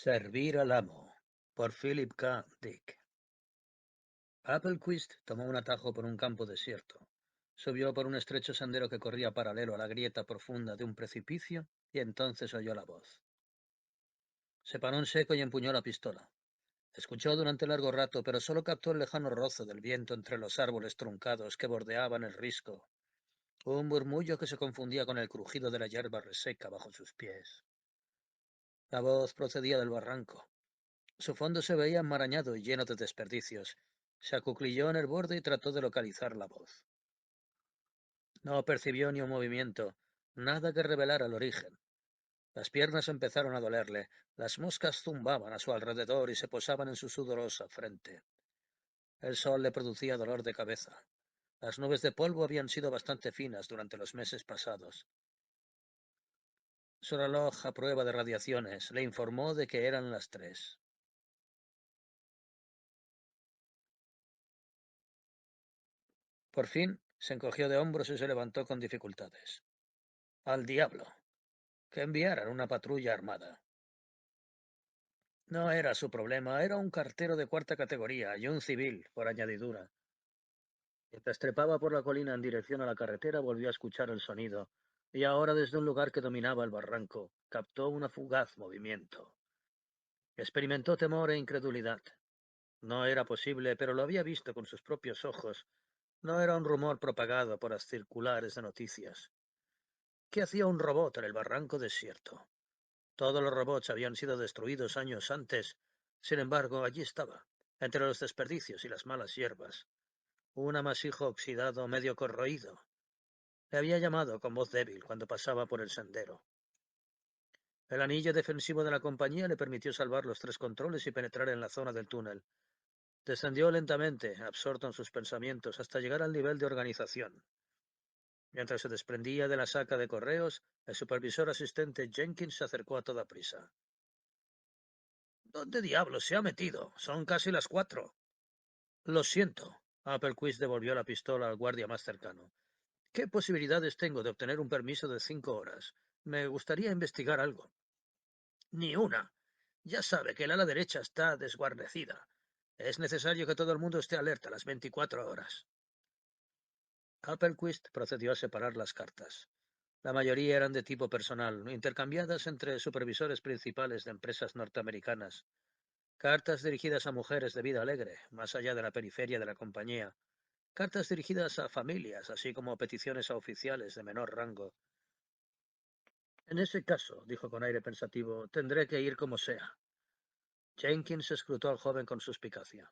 Servir al amo, por Philip K. Dick. Applequist tomó un atajo por un campo desierto. Subió por un estrecho sendero que corría paralelo a la grieta profunda de un precipicio y entonces oyó la voz. Se paró en seco y empuñó la pistola. Escuchó durante largo rato, pero solo captó el lejano roce del viento entre los árboles truncados que bordeaban el risco, un murmullo que se confundía con el crujido de la hierba reseca bajo sus pies. La voz procedía del barranco. Su fondo se veía enmarañado y lleno de desperdicios. Se acuclilló en el borde y trató de localizar la voz. No percibió ni un movimiento, nada que revelara el origen. Las piernas empezaron a dolerle, las moscas zumbaban a su alrededor y se posaban en su sudorosa frente. El sol le producía dolor de cabeza. Las nubes de polvo habían sido bastante finas durante los meses pasados. Su reloj, a prueba de radiaciones, le informó de que eran las 3. Por fin, se encogió de hombros y se levantó con dificultades. Al diablo. Que enviaran una patrulla armada. No era su problema, era un cartero de cuarta categoría y un civil, por añadidura. Mientras trepaba por la colina en dirección a la carretera, volvió a escuchar el sonido, y ahora desde un lugar que dominaba el barranco, captó una fugaz movimiento. Experimentó temor e incredulidad. No era posible, pero lo había visto con sus propios ojos. No era un rumor propagado por las circulares de noticias. ¿Qué hacía un robot en el barranco desierto? Todos los robots habían sido destruidos años antes. Sin embargo, allí estaba, entre los desperdicios y las malas hierbas, un amasijo oxidado medio corroído. Le había llamado con voz débil cuando pasaba por el sendero. El anillo defensivo de la compañía le permitió salvar los 3 controles y penetrar en la zona del túnel. Descendió lentamente, absorto en sus pensamientos, hasta llegar al nivel de organización. Mientras se desprendía de la saca de correos, el supervisor asistente Jenkins se acercó a toda prisa. ¿Dónde diablos se ha metido? Son casi las 4. Lo siento. Applequist devolvió la pistola al guardia más cercano. ¿Qué posibilidades tengo de obtener un permiso de 5 horas? Me gustaría investigar algo. Ni una. Ya sabe que el ala derecha está desguarnecida. Es necesario que todo el mundo esté alerta las 24 horas. Applequist procedió a separar las cartas. La mayoría eran de tipo personal, intercambiadas entre supervisores principales de empresas norteamericanas. Cartas dirigidas a mujeres de vida alegre, más allá de la periferia de la compañía. Cartas dirigidas a familias, así como peticiones a oficiales de menor rango. En ese caso, dijo con aire pensativo, tendré que ir como sea. Jenkins escrutó al joven con suspicacia.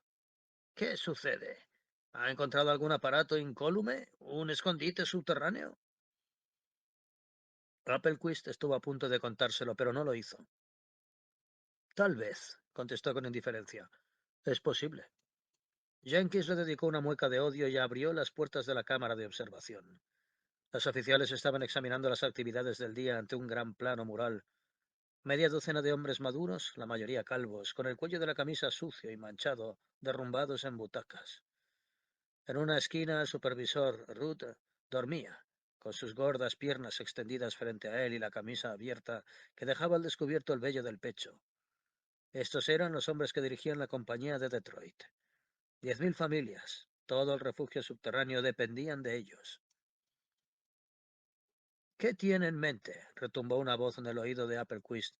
¿Qué sucede? ¿Ha encontrado algún aparato incólume? ¿Un escondite subterráneo? Applequist estuvo a punto de contárselo, pero no lo hizo. Tal vez, contestó con indiferencia. Es posible. Jenkins le dedicó una mueca de odio y abrió las puertas de la cámara de observación. Los oficiales estaban examinando las actividades del día ante un gran plano mural. Media docena de hombres maduros, la mayoría calvos, con el cuello de la camisa sucio y manchado, derrumbados en butacas. En una esquina, el supervisor, Ruth, dormía, con sus gordas piernas extendidas frente a él y la camisa abierta que dejaba al descubierto el vello del pecho. Estos eran los hombres que dirigían la compañía de Detroit. 10.000 familias, todo el refugio subterráneo dependían de ellos. ¿Qué tiene en mente? Retumbó una voz en el oído de Applequist.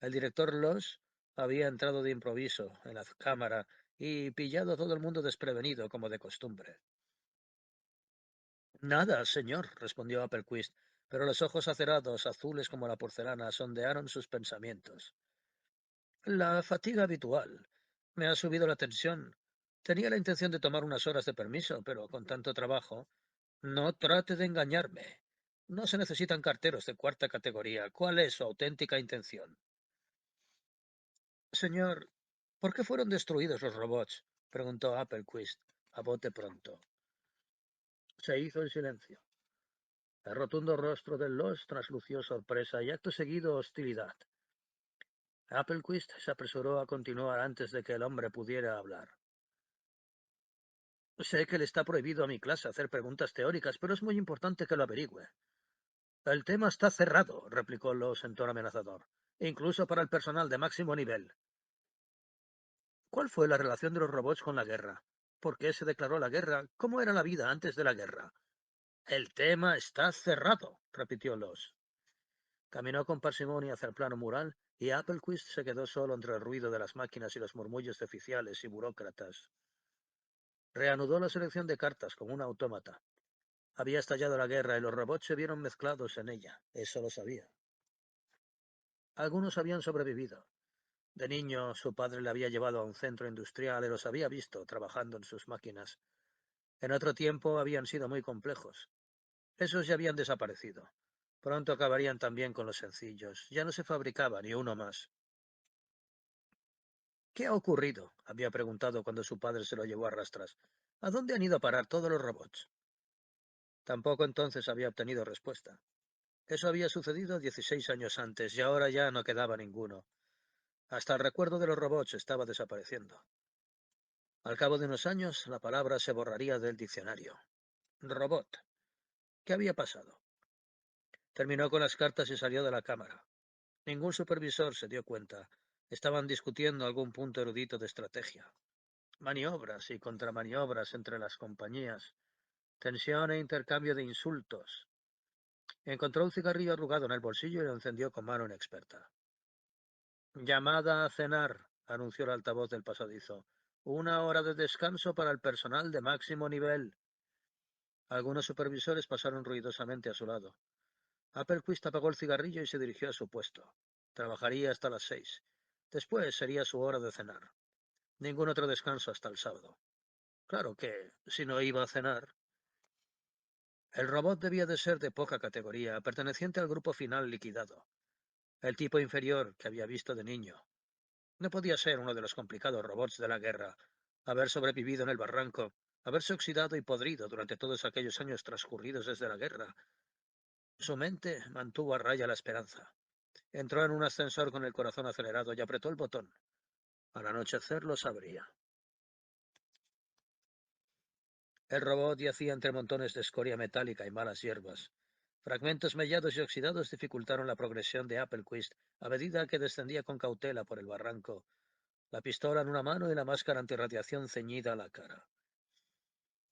El director Loss había entrado de improviso en la cámara y pillado a todo el mundo desprevenido, como de costumbre. Nada, señor, respondió Applequist, pero los ojos acerados, azules como la porcelana, sondearon sus pensamientos. La fatiga habitual. Me ha subido la tensión. Tenía la intención de tomar unas horas de permiso, pero con tanto trabajo. No trate de engañarme. No se necesitan carteros de cuarta categoría. ¿Cuál es su auténtica intención? Señor, ¿por qué fueron destruidos los robots? Preguntó Applequist, a bote pronto. Se hizo en silencio. El rotundo rostro del Lost traslució sorpresa y acto seguido hostilidad. Applequist se apresuró a continuar antes de que el hombre pudiera hablar. Sé que le está prohibido a mi clase hacer preguntas teóricas, pero es muy importante que lo averigüe. El tema está cerrado, replicó Lost en tono amenazador. incluso para el personal de máximo nivel. ¿Cuál fue la relación de los robots con la guerra? ¿Por qué se declaró la guerra? ¿Cómo era la vida antes de la guerra? El tema está cerrado, repitió Loss. Caminó con parsimonia hacia el plano mural y Applequist se quedó solo entre el ruido de las máquinas y los murmullos de oficiales y burócratas. Reanudó la selección de cartas como un autómata. Había estallado la guerra y los robots se vieron mezclados en ella. Eso lo sabía. Algunos habían sobrevivido. De niño, su padre le había llevado a un centro industrial y los había visto trabajando en sus máquinas. En otro tiempo habían sido muy complejos. Esos ya habían desaparecido. Pronto acabarían también con los sencillos. Ya no se fabricaba ni uno más. ¿Qué ha ocurrido? Había preguntado cuando su padre se lo llevó a rastras. ¿A dónde han ido a parar todos los robots? Tampoco entonces había obtenido respuesta. Eso había sucedido 16 años antes y ahora ya no quedaba ninguno. Hasta el recuerdo de los robots estaba desapareciendo. Al cabo de unos años, la palabra se borraría del diccionario. Robot. ¿Qué había pasado? Terminó con las cartas y salió de la cámara. Ningún supervisor se dio cuenta. Estaban discutiendo algún punto erudito de estrategia. Maniobras y contramaniobras entre las compañías. Tensión e intercambio de insultos. Encontró un cigarrillo arrugado en el bolsillo y lo encendió con mano inexperta. Llamada a cenar, anunció el altavoz del pasadizo. 1 hora de descanso para el personal de máximo nivel. Algunos supervisores pasaron ruidosamente a su lado. Applequist apagó el cigarrillo y se dirigió a su puesto. Trabajaría hasta las 6. Después sería su hora de cenar. Ningún otro descanso hasta el sábado. Claro que, si no iba a cenar, el robot debía de ser de poca categoría, perteneciente al grupo final liquidado. El tipo inferior que había visto de niño. No podía ser uno de los complicados robots de la guerra, haber sobrevivido en el barranco, haberse oxidado y podrido durante todos aquellos años transcurridos desde la guerra. Su mente mantuvo a raya la esperanza. Entró en un ascensor con el corazón acelerado y apretó el botón. Al anochecer lo sabría. El robot yacía entre montones de escoria metálica y malas hierbas. Fragmentos mellados y oxidados dificultaron la progresión de Applequist a medida que descendía con cautela por el barranco, la pistola en una mano y la máscara antirradiación ceñida a la cara.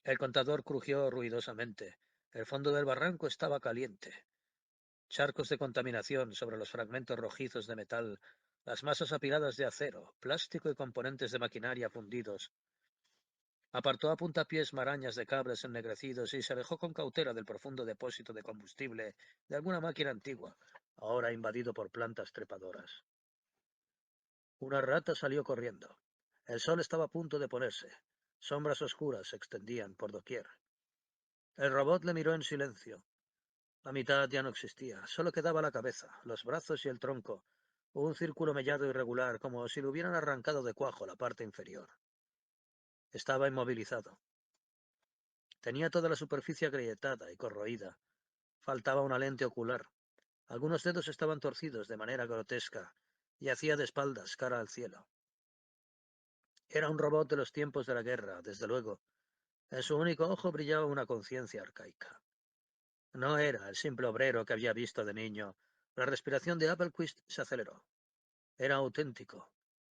El contador crujió ruidosamente. El fondo del barranco estaba caliente. Charcos de contaminación sobre los fragmentos rojizos de metal, las masas apiladas de acero, plástico y componentes de maquinaria fundidos. Apartó a puntapiés marañas de cables ennegrecidos y se alejó con cautela del profundo depósito de combustible de alguna máquina antigua, ahora invadido por plantas trepadoras. Una rata salió corriendo. El sol estaba a punto de ponerse. Sombras oscuras se extendían por doquier. El robot le miró en silencio. La mitad ya no existía, solo quedaba la cabeza, los brazos y el tronco, un círculo mellado irregular, como si le hubieran arrancado de cuajo la parte inferior. Estaba inmovilizado. Tenía toda la superficie agrietada y corroída. Faltaba una lente ocular. Algunos dedos estaban torcidos de manera grotesca y hacía de espaldas cara al cielo. Era un robot de los tiempos de la guerra, desde luego. En su único ojo brillaba una conciencia arcaica. No era el simple obrero que había visto de niño. La respiración de Applequist se aceleró. Era auténtico.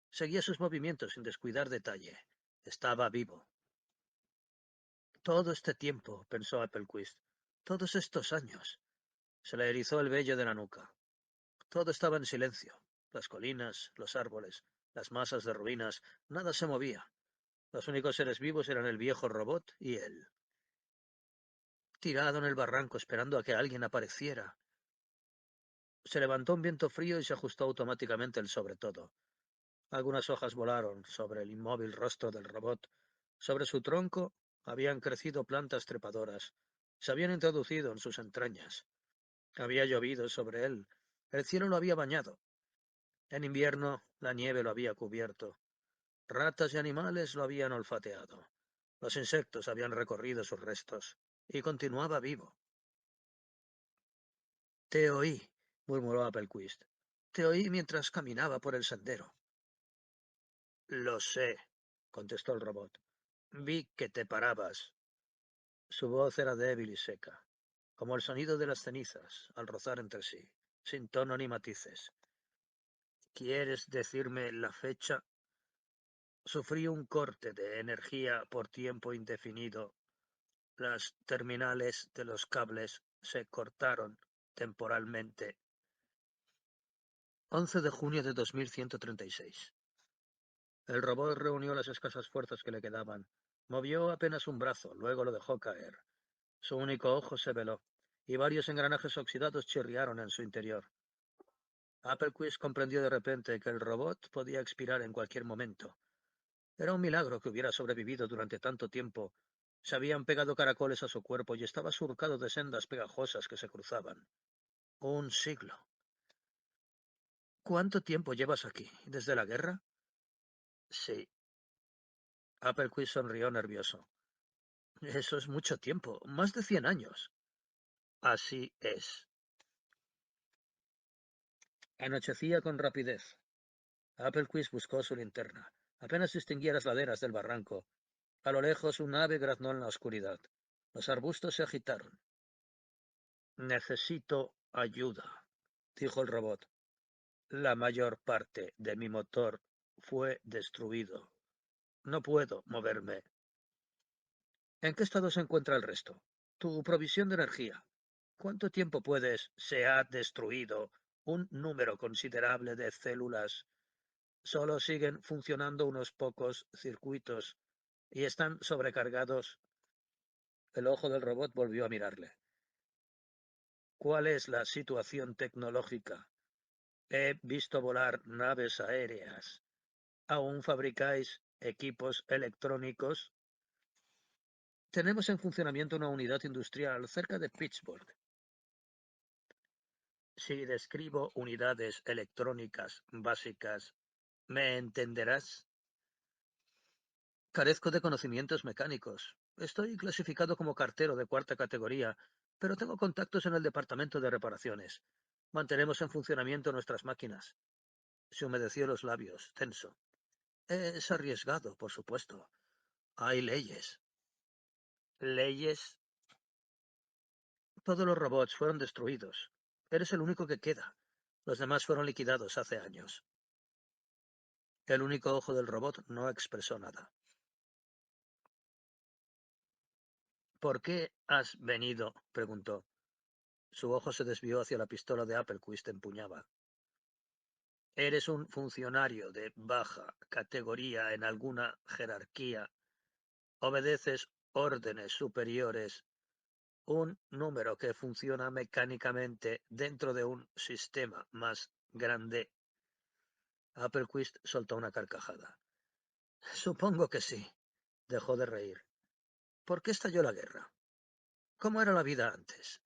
Seguía sus movimientos sin descuidar detalle. Estaba vivo. Todo este tiempo, pensó Applequist. Todos estos años. Se le erizó el vello de la nuca. Todo estaba en silencio. Las colinas, los árboles, las masas de ruinas, nada se movía. Los únicos seres vivos eran el viejo robot y él. Tirado en el barranco esperando a que alguien apareciera. Se levantó un viento frío y se ajustó automáticamente el sobretodo. Algunas hojas volaron sobre el inmóvil rostro del robot. Sobre su tronco habían crecido plantas trepadoras. Se habían introducido en sus entrañas. Había llovido sobre él. El cielo lo había bañado. En invierno la nieve lo había cubierto. Ratas y animales lo habían olfateado. Los insectos habían recorrido sus restos. Y continuaba vivo. Te oí, murmuró Applequist. Te oí mientras caminaba por el sendero. Lo sé, contestó el robot. Vi que te parabas. Su voz era débil y seca, como el sonido de las cenizas al rozar entre sí, sin tono ni matices. ¿Quieres decirme la fecha? Sufrí un corte de energía por tiempo indefinido. Las terminales de los cables se cortaron temporalmente. 11 de junio de 2136. El robot reunió las escasas fuerzas que le quedaban. Movió apenas un brazo, luego lo dejó caer. Su único ojo se veló, y varios engranajes oxidados chirriaron en su interior. Applequist comprendió de repente que el robot podía expirar en cualquier momento. Era un milagro que hubiera sobrevivido durante tanto tiempo. Se habían pegado caracoles a su cuerpo y estaba surcado de sendas pegajosas que se cruzaban. Un siglo. ¿Cuánto tiempo llevas aquí? ¿Desde la guerra? Sí. Applequist sonrió nervioso. Eso es mucho tiempo, más de 100 años. Así es. Anochecía con rapidez. Applequist buscó su linterna. Apenas distinguía las laderas del barranco. A lo lejos un ave graznó en la oscuridad. Los arbustos se agitaron. Necesito ayuda, dijo el robot. La mayor parte de mi motor fue destruido. No puedo moverme. ¿En qué estado se encuentra el resto? Tu provisión de energía. ¿Cuánto tiempo puedes? Se ha destruido un número considerable de células. Solo siguen funcionando unos pocos circuitos y están sobrecargados. El ojo del robot volvió a mirarle. ¿Cuál es la situación tecnológica? He visto volar naves aéreas. ¿Aún fabricáis equipos electrónicos? Tenemos en funcionamiento una unidad industrial cerca de Pittsburgh. Si describo unidades electrónicas básicas, ¿me entenderás? Carezco de conocimientos mecánicos. Estoy clasificado como cartero de cuarta categoría, pero tengo contactos en el departamento de reparaciones. Mantenemos en funcionamiento nuestras máquinas. Se humedeció los labios, tenso. Es arriesgado, por supuesto. Hay leyes. ¿Leyes? Todos los robots fueron destruidos. Eres el único que queda. Los demás fueron liquidados hace años. El único ojo del robot no expresó nada. ¿Por qué has venido? Preguntó. Su ojo se desvió hacia la pistola de Applequist empuñada. Eres un funcionario de baja categoría en alguna jerarquía. Obedeces órdenes superiores. Un número que funciona mecánicamente dentro de un sistema más grande. Applequist soltó una carcajada. Supongo que sí. Dejó de reír. ¿Por qué estalló la guerra? ¿Cómo era la vida antes?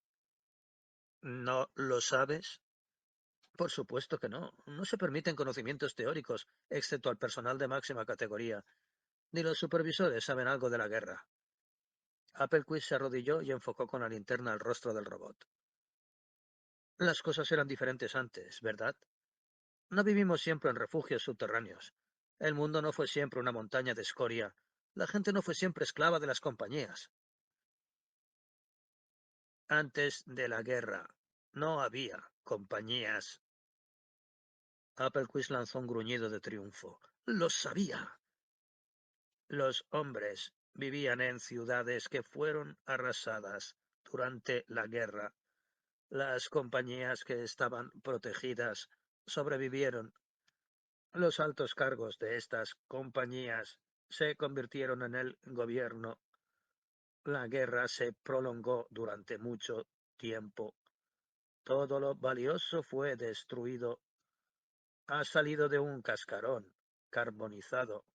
¿No lo sabes? Por supuesto que no. No se permiten conocimientos teóricos, excepto al personal de máxima categoría. Ni los supervisores saben algo de la guerra. Applequist se arrodilló y enfocó con la linterna el rostro del robot. Las cosas eran diferentes antes, ¿verdad? No vivimos siempre en refugios subterráneos. El mundo no fue siempre una montaña de escoria. La gente no fue siempre esclava de las compañías. Antes de la guerra, no había compañías. Applequist lanzó un gruñido de triunfo. ¡Lo sabía! Los hombres vivían en ciudades que fueron arrasadas durante la guerra. Las compañías que estaban protegidas sobrevivieron. Los altos cargos de estas compañías se convirtieron en el gobierno. La guerra se prolongó durante mucho tiempo. Todo lo valioso fue destruido. Ha salido de un cascarón carbonizado.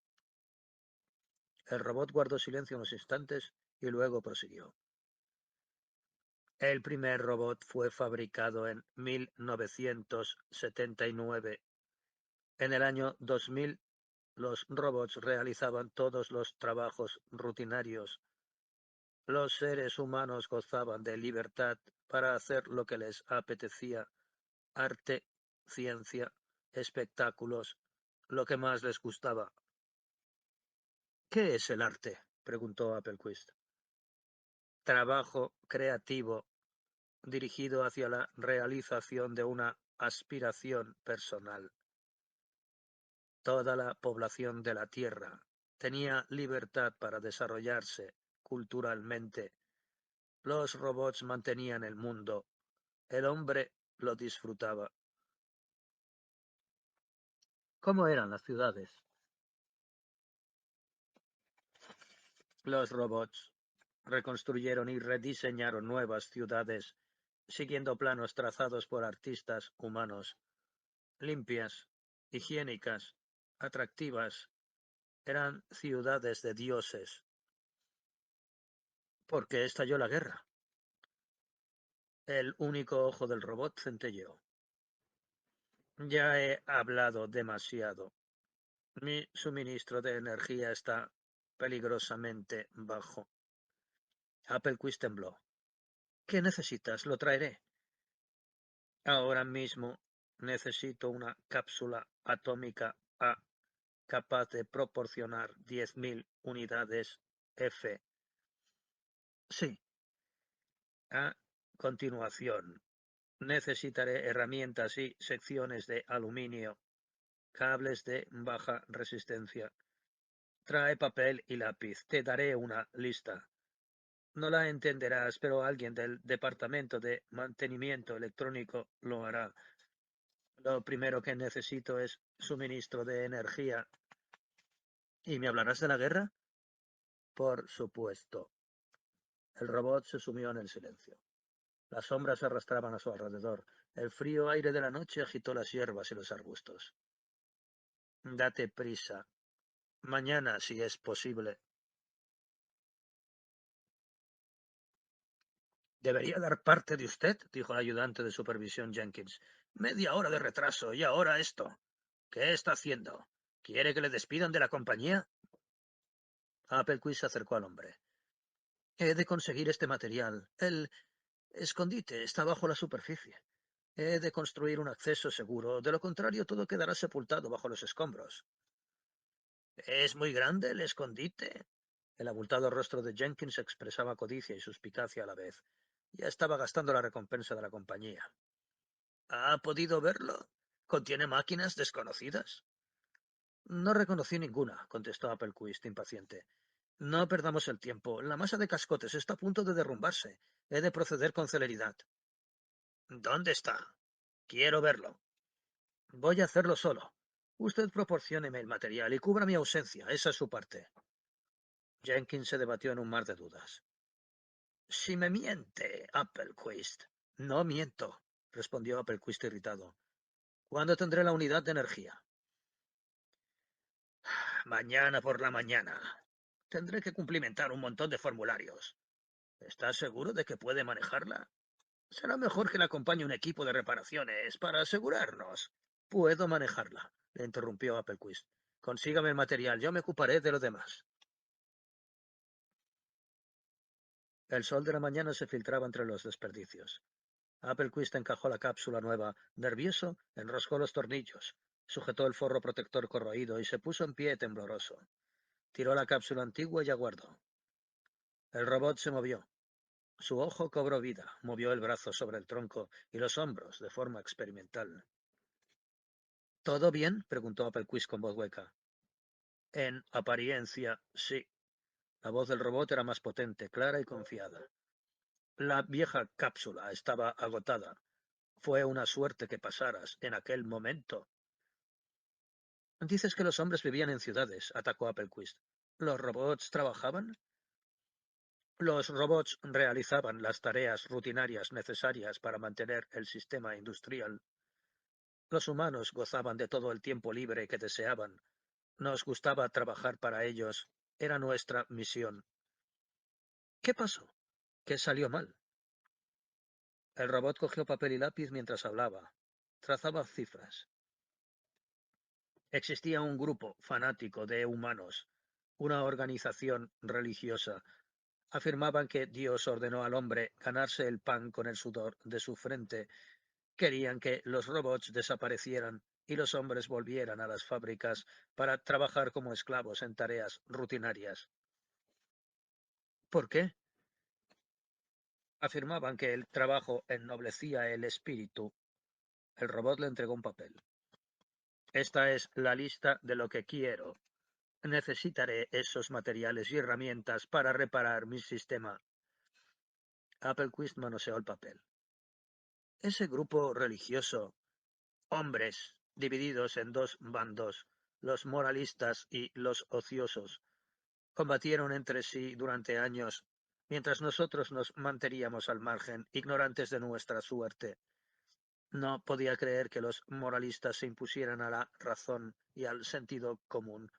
El robot guardó silencio unos instantes y luego prosiguió. El primer robot fue fabricado en 1979. En el año 2000, los robots realizaban todos los trabajos rutinarios. Los seres humanos gozaban de libertad para hacer lo que les apetecía: arte, ciencia, espectáculos, lo que más les gustaba. ¿Qué es el arte? Preguntó Applequist. Trabajo creativo dirigido hacia la realización de una aspiración personal. Toda la población de la Tierra tenía libertad para desarrollarse culturalmente. Los robots mantenían el mundo. El hombre lo disfrutaba. ¿Cómo eran las ciudades? Los robots reconstruyeron y rediseñaron nuevas ciudades, siguiendo planos trazados por artistas humanos, limpias, higiénicas, atractivas. Eran ciudades de dioses. ¿Por qué estalló la guerra? El único ojo del robot centelleó. Ya he hablado demasiado. Mi suministro de energía está peligrosamente bajo. Applequist tembló. ¿Qué necesitas? Lo traeré. Ahora mismo necesito una cápsula atómica A capaz de proporcionar 10.000 unidades F. Sí. A continuación, necesitaré herramientas y secciones de aluminio, cables de baja resistencia. Trae papel y lápiz. Te daré una lista. No la entenderás, pero alguien del Departamento de Mantenimiento Electrónico lo hará. Lo primero que necesito es suministro de energía. ¿Y me hablarás de la guerra? Por supuesto. El robot se sumió en el silencio. Las sombras se arrastraban a su alrededor. El frío aire de la noche agitó las hierbas y los arbustos. Date prisa. Mañana, si es posible. Debería dar parte de usted, dijo el ayudante de supervisión Jenkins. Media hora de retraso y ahora esto. ¿Qué está haciendo? ¿Quiere que le despidan de la compañía? Applequist se acercó al hombre. He de conseguir este material. El escondite está bajo la superficie. He de construir un acceso seguro. De lo contrario, todo quedará sepultado bajo los escombros. ¿Es muy grande el escondite? El abultado rostro de Jenkins expresaba codicia y suspicacia a la vez. Ya estaba gastando la recompensa de la compañía. ¿Ha podido verlo? ¿Contiene máquinas desconocidas? No reconocí ninguna, contestó Applequist, impaciente. No perdamos el tiempo. La masa de cascotes está a punto de derrumbarse. He de proceder con celeridad. ¿Dónde está? Quiero verlo. Voy a hacerlo solo. Usted proporcióneme el material y cubra mi ausencia. Esa es su parte. Jenkins se debatió en un mar de dudas. Si me miente, Applequist. No miento, respondió Applequist irritado. ¿Cuándo tendré la unidad de energía? Mañana por la mañana. Tendré que cumplimentar un montón de formularios. ¿Estás seguro de que puede manejarla? Será mejor que le acompañe un equipo de reparaciones para asegurarnos. Puedo manejarla, le interrumpió Applequist. Consígame el material, yo me ocuparé de lo demás. El sol de la mañana se filtraba entre los desperdicios. Applequist encajó la cápsula nueva. Nervioso, enroscó los tornillos, sujetó el forro protector corroído y se puso en pie tembloroso. Tiró la cápsula antigua y aguardó. El robot se movió. Su ojo cobró vida, movió el brazo sobre el tronco y los hombros de forma experimental. ¿Todo bien? Preguntó Applequist con voz hueca. En apariencia, sí. La voz del robot era más potente, clara y confiada. La vieja cápsula estaba agotada. Fue una suerte que pasaras en aquel momento. Dices que los hombres vivían en ciudades, atacó Applequist. ¿Los robots trabajaban? Los robots realizaban las tareas rutinarias necesarias para mantener el sistema industrial. Los humanos gozaban de todo el tiempo libre que deseaban. Nos gustaba trabajar para ellos. Era nuestra misión. ¿Qué pasó? ¿Qué salió mal? El robot cogió papel y lápiz mientras hablaba. Trazaba cifras. Existía un grupo fanático de humanos, una organización religiosa. Afirmaban que Dios ordenó al hombre ganarse el pan con el sudor de su frente. Querían que los robots desaparecieran y los hombres volvieran a las fábricas para trabajar como esclavos en tareas rutinarias. ¿Por qué? Afirmaban que el trabajo ennoblecía el espíritu. El robot le entregó un papel. Esta es la lista de lo que quiero. Necesitaré esos materiales y herramientas para reparar mi sistema. Applequist manoseó el papel. Ese grupo religioso, hombres divididos en dos bandos, los moralistas y los ociosos, combatieron entre sí durante años, mientras nosotros nos manteníamos al margen, ignorantes de nuestra suerte. No podía creer que los moralistas se impusieran a la razón y al sentido común,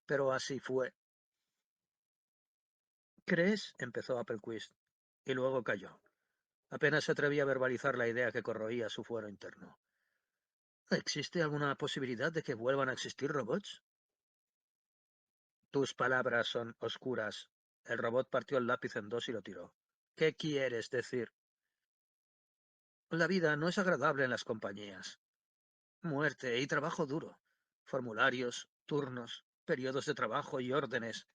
pero así fue. ¿Crees? Empezó Applequist, y luego calló. Apenas se atrevía a verbalizar la idea que corroía su fuero interno. ¿Existe alguna posibilidad de que vuelvan a existir robots? Tus palabras son oscuras. El robot partió el lápiz en dos y lo tiró. ¿Qué quieres decir? La vida no es agradable en las compañías. Muerte y trabajo duro. Formularios, turnos, periodos de trabajo y órdenes.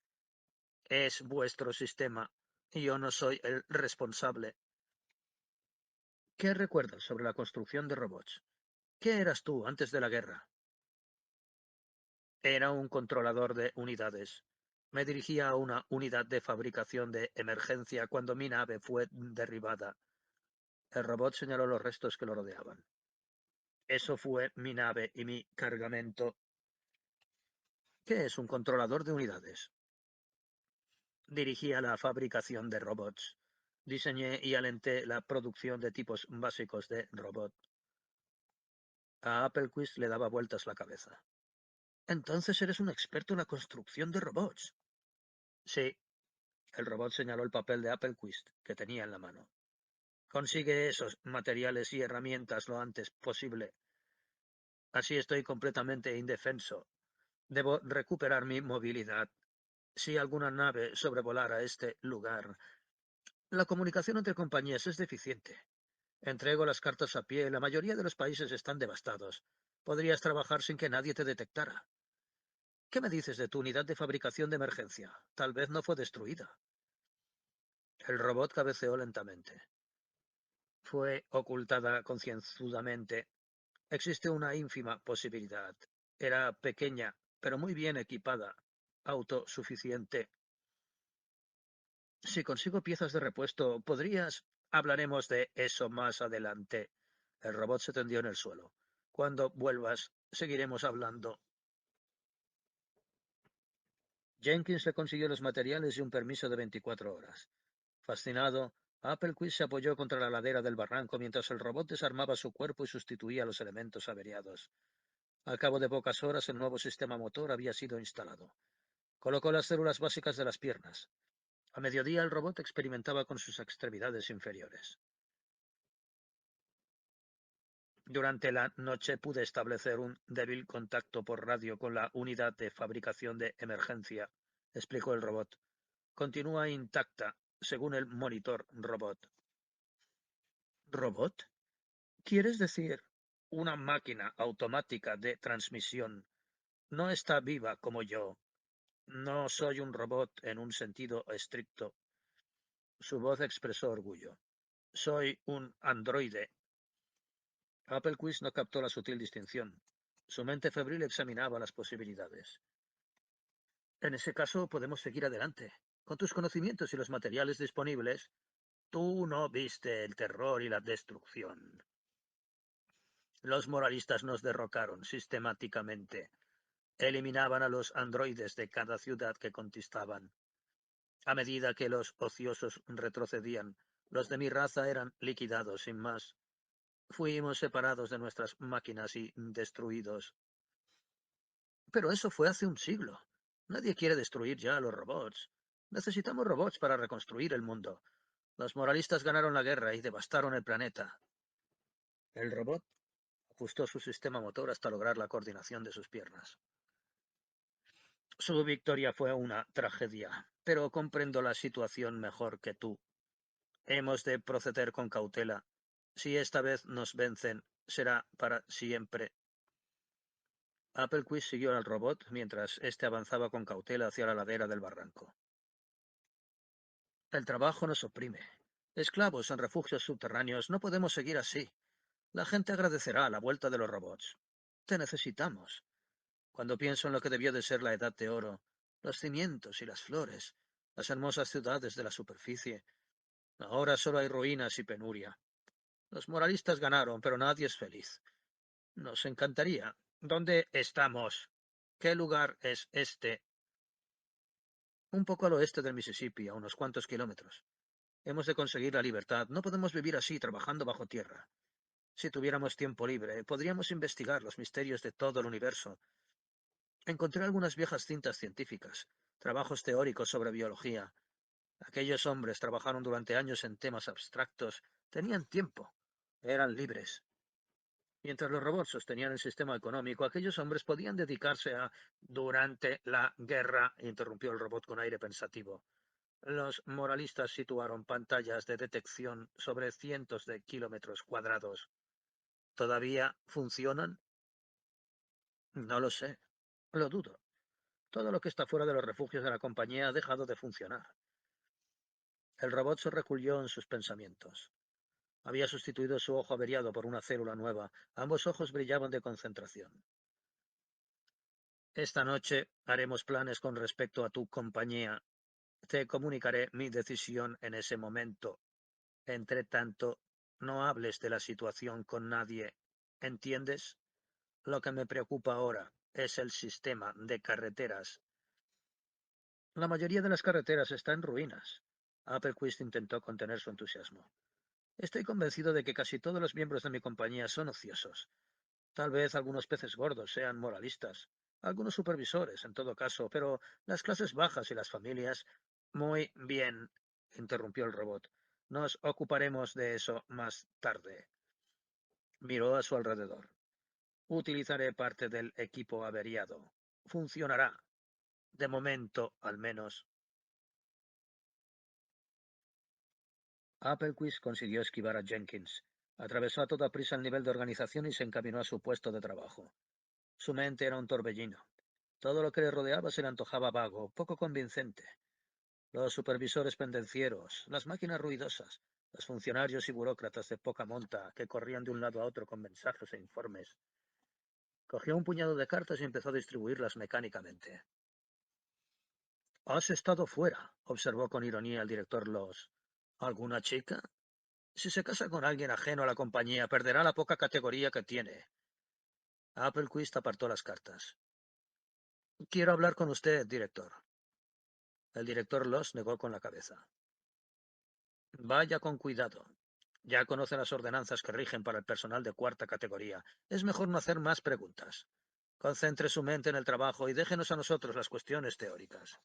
Es vuestro sistema. Y yo no soy el responsable. ¿Qué recuerdas sobre la construcción de robots? ¿Qué eras tú antes de la guerra? Era un controlador de unidades. Me dirigía a una unidad de fabricación de emergencia cuando mi nave fue derribada. El robot señaló los restos que lo rodeaban. Eso fue mi nave y mi cargamento. ¿Qué es un controlador de unidades? Dirigía la fabricación de robots. Diseñé y alenté la producción de tipos básicos de robot. A Applequist le daba vueltas la cabeza. Entonces eres un experto en la construcción de robots. Sí, el robot señaló el papel de Applequist que tenía en la mano. Consigue esos materiales y herramientas lo antes posible. Así estoy completamente indefenso. Debo recuperar mi movilidad. Si alguna nave sobrevolara este lugar. La comunicación entre compañías es deficiente. Entrego las cartas a pie. La mayoría de los países están devastados. Podrías trabajar sin que nadie te detectara. ¿Qué me dices de tu unidad de fabricación de emergencia? Tal vez no fue destruida. El robot cabeceó lentamente. Fue ocultada concienzudamente. Existe una ínfima posibilidad. Era pequeña, pero muy bien equipada, autosuficiente. Si consigo piezas de repuesto, ¿podrías? Hablaremos de eso más adelante. El robot se tendió en el suelo. Cuando vuelvas, seguiremos hablando. Jenkins le consiguió los materiales y un permiso de 24 horas. Fascinado, Applequist se apoyó contra la ladera del barranco mientras el robot desarmaba su cuerpo y sustituía los elementos averiados. Al cabo de pocas horas, el nuevo sistema motor había sido instalado. Colocó las células básicas de las piernas. A mediodía, el robot experimentaba con sus extremidades inferiores. Durante la noche pude establecer un débil contacto por radio con la unidad de fabricación de emergencia, explicó el robot. Continúa intacta, según el monitor robot. ¿Robot? ¿Quieres decir una máquina automática de transmisión? No está viva como yo. No soy un robot en un sentido estricto. Su voz expresó orgullo. Soy un androide. Applequist no captó la sutil distinción. Su mente febril examinaba las posibilidades. En ese caso, podemos seguir adelante. Con tus conocimientos y los materiales disponibles, tú no viste el terror y la destrucción. Los moralistas nos derrocaron sistemáticamente. Eliminaban a los androides de cada ciudad que conquistaban. A medida que los ociosos retrocedían, los de mi raza eran liquidados sin más. Fuimos separados de nuestras máquinas y destruidos. Pero eso fue hace un siglo. Nadie quiere destruir ya a los robots. Necesitamos robots para reconstruir el mundo. Los moralistas ganaron la guerra y devastaron el planeta. El robot ajustó su sistema motor hasta lograr la coordinación de sus piernas. Su victoria fue una tragedia, pero comprendo la situación mejor que tú. Hemos de proceder con cautela. Si esta vez nos vencen, será para siempre. Applequist siguió al robot mientras éste avanzaba con cautela hacia la ladera del barranco. El trabajo nos oprime. Esclavos en refugios subterráneos, no podemos seguir así. La gente agradecerá la vuelta de los robots. Te necesitamos. Cuando pienso en lo que debió de ser la Edad de Oro, los cimientos y las flores, las hermosas ciudades de la superficie, ahora solo hay ruinas y penuria. Los moralistas ganaron, pero nadie es feliz. Nos encantaría. ¿Dónde estamos? ¿Qué lugar es este? Un poco al oeste del Mississippi, a unos cuantos kilómetros. Hemos de conseguir la libertad. No podemos vivir así, trabajando bajo tierra. Si tuviéramos tiempo libre, podríamos investigar los misterios de todo el universo. Encontré algunas viejas cintas científicas, trabajos teóricos sobre biología. Aquellos hombres trabajaron durante años en temas abstractos. Tenían tiempo. Eran libres. Mientras los robots sostenían el sistema económico, aquellos hombres podían dedicarse a... Durante la guerra, interrumpió el robot con aire pensativo. Los moralistas situaron pantallas de detección sobre cientos de kilómetros cuadrados. ¿Todavía funcionan? No lo sé. Lo dudo. Todo lo que está fuera de los refugios de la compañía ha dejado de funcionar. El robot se recluyó en sus pensamientos. Había sustituido su ojo averiado por una célula nueva. Ambos ojos brillaban de concentración. Esta noche haremos planes con respecto a tu compañía. Te comunicaré mi decisión en ese momento. Entre tanto, no hables de la situación con nadie. ¿Entiendes? Lo que me preocupa ahora es el sistema de carreteras. La mayoría de las carreteras está en ruinas. Applequist intentó contener su entusiasmo. Estoy convencido de que casi todos los miembros de mi compañía son ociosos. Tal vez algunos peces gordos sean moralistas, algunos supervisores, en todo caso, pero las clases bajas y las familias... Muy bien, interrumpió el robot. Nos ocuparemos de eso más tarde. Miró a su alrededor. Utilizaré parte del equipo averiado. Funcionará. De momento, al menos. Applequist consiguió esquivar a Jenkins. Atravesó a toda prisa el nivel de organización y se encaminó a su puesto de trabajo. Su mente era un torbellino. Todo lo que le rodeaba se le antojaba vago, poco convincente. Los supervisores pendencieros, las máquinas ruidosas, los funcionarios y burócratas de poca monta que corrían de un lado a otro con mensajes e informes. Cogió un puñado de cartas y empezó a distribuirlas mecánicamente. Has estado fuera, observó con ironía el director Loss. ¿Alguna chica? Si se casa con alguien ajeno a la compañía, perderá la poca categoría que tiene. Applequist apartó las cartas. Quiero hablar con usted, director. El director Loss negó con la cabeza. Vaya con cuidado. Ya conoce las ordenanzas que rigen para el personal de cuarta categoría. Es mejor no hacer más preguntas. Concentre su mente en el trabajo y déjenos a nosotros las cuestiones teóricas.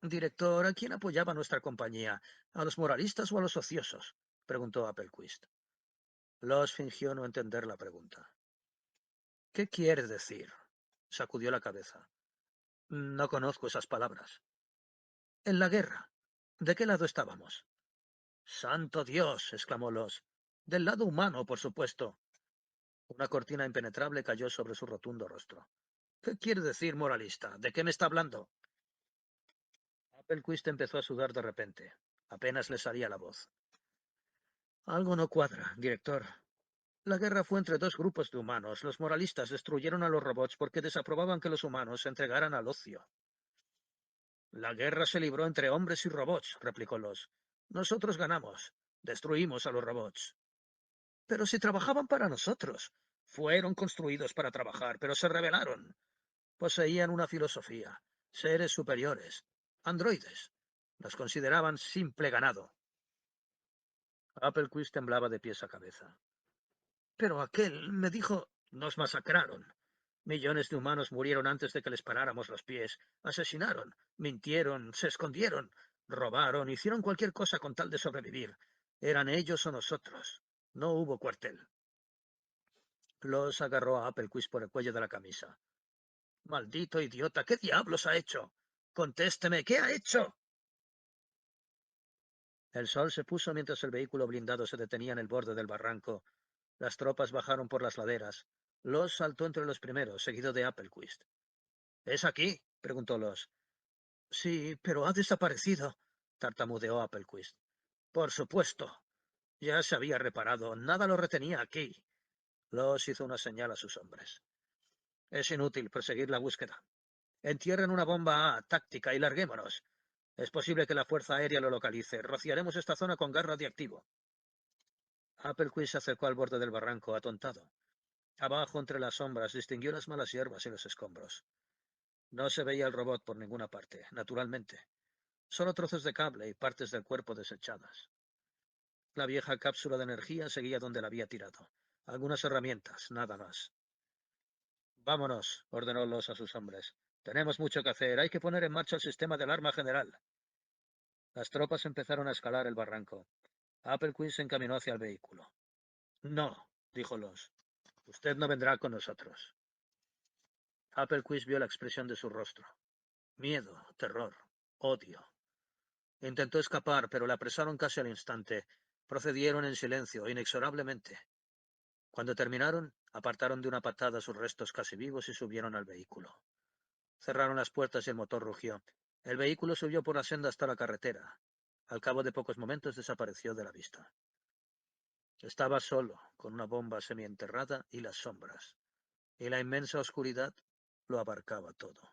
Director, ¿a quién apoyaba nuestra compañía? ¿A los moralistas o a los ociosos? Preguntó Applequist. Loss fingió no entender la pregunta. ¿Qué quiere decir? Sacudió la cabeza. No conozco esas palabras. En la guerra. ¿De qué lado estábamos? ¡Santo Dios! Exclamó Loss. Del lado humano, por supuesto. Una cortina impenetrable cayó sobre su rotundo rostro. ¿Qué quiere decir, moralista? ¿De qué me está hablando? Applequist empezó a sudar de repente. Apenas le salía la voz. Algo no cuadra, director. La guerra fue entre dos grupos de humanos. Los moralistas destruyeron a los robots porque desaprobaban que los humanos se entregaran al ocio. La guerra se libró entre hombres y robots, replicó Loss. Nosotros ganamos. Destruimos a los robots. Pero si trabajaban para nosotros. Fueron construidos para trabajar, pero se rebelaron. Poseían una filosofía. Seres superiores. Androides. Los consideraban simple ganado. Applequist temblaba de pies a cabeza. Pero aquel me dijo, nos masacraron. Millones de humanos murieron antes de que les paráramos los pies. Asesinaron, mintieron, se escondieron, robaron, hicieron cualquier cosa con tal de sobrevivir. Eran ellos o nosotros. No hubo cuartel. Los agarró a Applequist por el cuello de la camisa. Maldito idiota, ¿qué diablos ha hecho? Contésteme, ¿qué ha hecho? El sol se puso mientras el vehículo blindado se detenía en el borde del barranco. Las tropas bajaron por las laderas. Loss saltó entre los primeros, seguido de Applequist. ¿Es aquí? Preguntó Loss. Sí, pero ha desaparecido, tartamudeó Applequist. Por supuesto. Ya se había reparado. Nada lo retenía aquí. Loss hizo una señal a sus hombres. Es inútil proseguir la búsqueda. Entierren una bomba A táctica y larguémonos. Es posible que la Fuerza Aérea lo localice. Rociaremos esta zona con gas radiactivo. Applequist se acercó al borde del barranco, atontado. Abajo, entre las sombras, distinguió las malas hierbas y los escombros. No se veía el robot por ninguna parte, naturalmente. Solo trozos de cable y partes del cuerpo desechadas. La vieja cápsula de energía seguía donde la había tirado. Algunas herramientas, nada más. Vámonos, ordenó Loss a sus hombres. Tenemos mucho que hacer. Hay que poner en marcha el sistema de alarma general. Las tropas empezaron a escalar el barranco. Applequist se encaminó hacia el vehículo. No, dijo Loss. Usted no vendrá con nosotros. Applequist vio la expresión de su rostro. Miedo, terror, odio. Intentó escapar, pero la apresaron casi al instante. Procedieron en silencio, inexorablemente. Cuando terminaron, apartaron de una patada sus restos casi vivos y subieron al vehículo. Cerraron las puertas y el motor rugió. El vehículo subió por la senda hasta la carretera. Al cabo de pocos momentos desapareció de la vista. Estaba solo, con una bomba semienterrada y las sombras. Y la inmensa oscuridad lo abarcaba todo.